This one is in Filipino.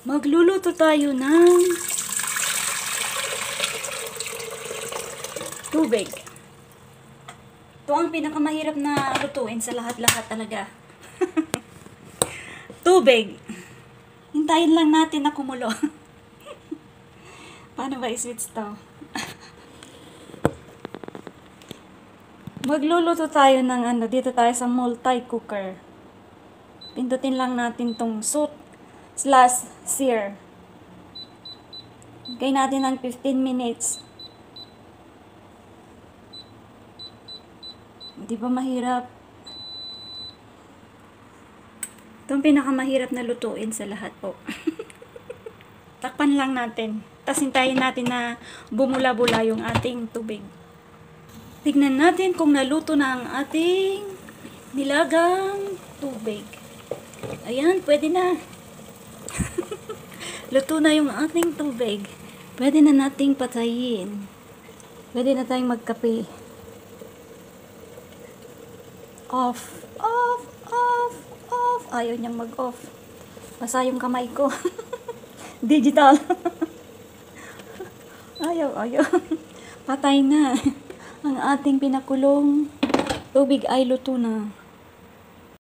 Magluluto tayo ng tubig. Ito ang pinakamahirap na lutuin sa lahat-lahat talaga. Tubig. Hintayin lang natin na kumulo. Paano ba i-switch to? Magluluto tayo ng dito tayo sa multi-cooker. Pindutin lang natin tong salt/sear. Gawin natin ng 15 minutes. Di ba mahirap? Ito ang pinakamahirap na lutuin sa lahat po. Takpan lang natin. Tapos hintayin natin na bumula-bula yung ating tubig. Tignan natin kung naluto na ang ating nilagang tubig. Ayan, pwede na. Luto na yung ating tubig. Pwede na nating patayin. Pwede na tayong magkape. Off. Off. Off. Off. Ayaw niyang mag-off. Basa yung kamay ko. Digital. Ayaw. Patay na. Ang ating pinakulong tubig ay luto na.